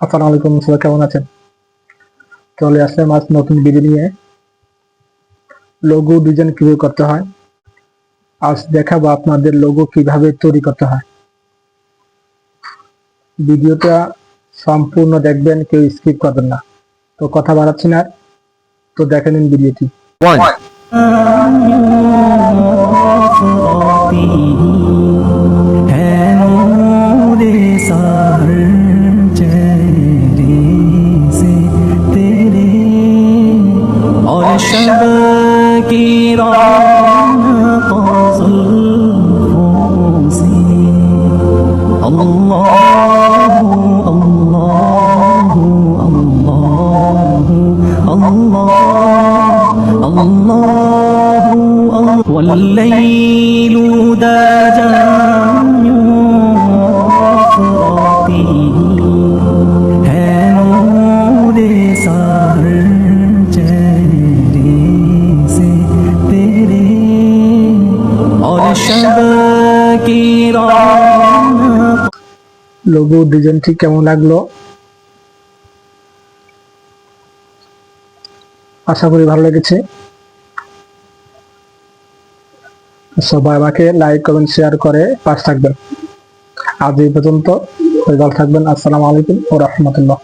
আসসালামু আলাইকুম, সবাই কেমন আছেন? চলে আসলাম আজ নতুন ভিডিও নিয়ে। লোগো ডিজাইন কিভাবে করতে হয় আজ দেখাবো আপনাদের লোগো কিভাবে তৈরি করতে হয়। ভিডিওটা সম্পূর্ণ দেখবেন, কেউ স্কিপ করবেন না। তো কথা বাড়াচ্ছি না, তো দেখে নিন ভিডিওটি। والليل دجى يفرطه هنود سر चेहरे से तेरे और शब की रौनक। লোগো ডিজাইনটি কেমন লাগলো? আশা করি ভালো লেগেছে। সবাই আমাকে লাইক কমেন্ট শেয়ার করে পাশে থাকবেন। আজ এই পর্যন্ত, ভালো থাকবেন। আসসালামু আলাইকুম ওয়া রাহমাতুল্লাহ।